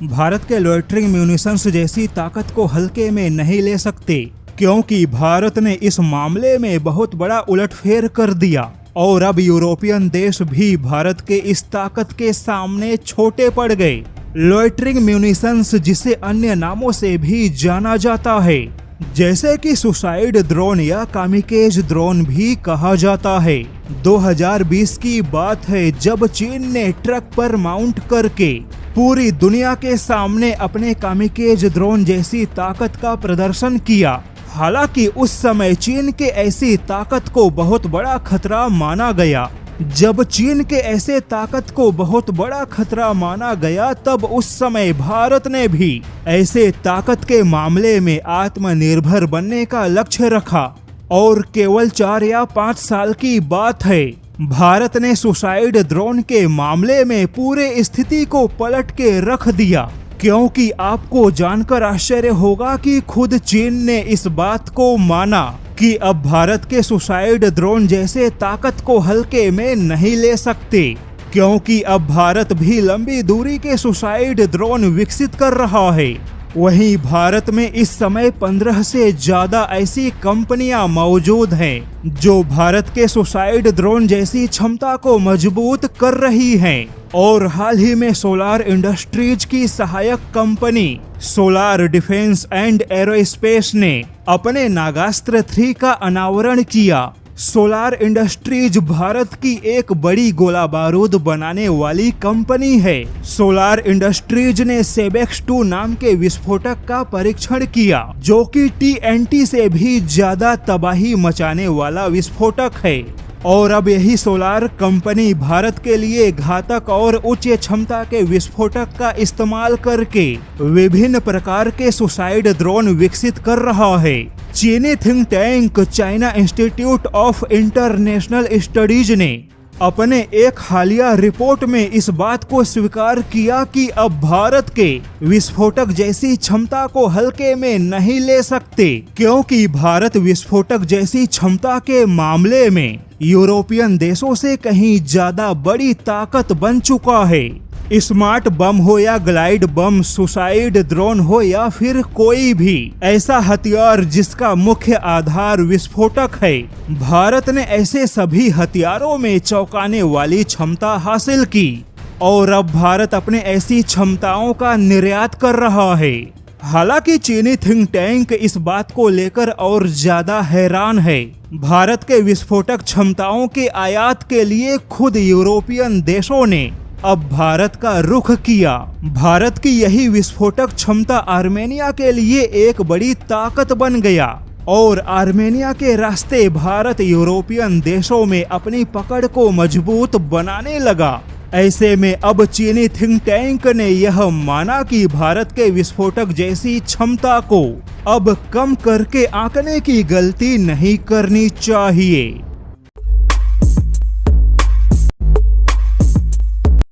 भारत के loitering munitions जैसी ताकत को हल्के में नहीं ले सकते, क्योंकि भारत ने इस मामले में बहुत बड़ा उलटफेर कर दिया और अब यूरोपियन देश भी भारत के इस ताकत के सामने छोटे पड़ गए। लॉइटरिंग म्यूनिशंस, जिसे अन्य नामों से भी जाना जाता है, जैसे कि सुसाइड ड्रोन या कामिकेज ड्रोन भी कहा जाता है। 2020 की बात है जब चीन ने ट्रक पर माउंट करके पूरी दुनिया के सामने अपने कामिकेज ड्रोन जैसी ताकत का प्रदर्शन किया। हालांकि उस समय चीन के ऐसी ताकत को बहुत बड़ा खतरा माना गया। जब चीन के ऐसे ताकत को बहुत बड़ा खतरा माना गया, तब उस समय भारत ने भी ऐसे ताकत के मामले में आत्मनिर्भर बनने का लक्ष्य रखा और केवल 4 या 5 साल की बात है, भारत ने सुसाइड ड्रोन के मामले में पूरे स्थिति को पलट के रख दिया। क्योंकि आपको जानकर आश्चर्य होगा कि खुद चीन ने इस बात को माना कि अब भारत के सुसाइड ड्रोन जैसे ताकत को हल्के में नहीं ले सकते, क्योंकि अब भारत भी लंबी दूरी के सुसाइड ड्रोन विकसित कर रहा है। वहीं भारत में इस समय 15 से ज्यादा ऐसी कंपनियां मौजूद हैं जो भारत के सुसाइड ड्रोन जैसी क्षमता को मजबूत कर रही हैं। और हाल ही में सोलार इंडस्ट्रीज की सहायक company solar defence and aerospace ने अपने नागास्त्र 3 का अनावरण किया। सोलार इंडस्ट्रीज भारत की एक बड़ी गोला बारूद बनाने वाली कंपनी है। सोलार इंडस्ट्रीज ने सेबेक्स 2 नाम के विस्फोटक का परीक्षण किया, जो कि TNT से भी ज्यादा तबाही मचाने वाला विस्फोटक है। और अब यही सोलार कंपनी भारत के लिए घातक और उच्च क्षमता के विस्फोटक का इस्तेमाल करके विभिन्न प्रकार के सुसाइड ड्रोन विकसित कर रहा है। चीनी think tank China institute of international studies ने अपने एक हालिया रिपोर्ट में इस बात को स्वीकार किया कि अब भारत के विस्फोटक जैसी क्षमता को हल्के में नहीं ले सकते, क्योंकि भारत विस्फोटक जैसी क्षमता के मामले में यूरोपियन देशों से कहीं ज्यादा बड़ी ताकत बन चुका है। स्मार्ट बम हो या ग्लाइड बम, सुसाइड ड्रोन हो या फिर कोई भी ऐसा हथियार जिसका मुख्य आधार विस्फोटक है, भारत ने ऐसे सभी हथियारों में चौंकाने वाली क्षमता हासिल की और अब भारत अपने ऐसी क्षमताओं का निर्यात कर रहा है। हालांकि चीनी थिंक टैंक इस बात को लेकर और ज्यादा हैरान है। भारत के विस्फोटक क्षमताओं के आयात के लिए खुद यूरोपियन देशों ने अब भारत का रुख किया। भारत की यही विस्फोटक क्षमता आर्मेनिया के लिए एक बड़ी ताकत बन गया और आर्मेनिया के रास्ते भारत यूरोपियन देशों में अपनी पकड़ को मजबूत बनाने लगा। ऐसे में अब चीनी थिंक टैंक ने यह माना कि भारत के विस्फोटक जैसी क्षमता को अब कम करके आंकने की गलती नहीं करनी चाहिए।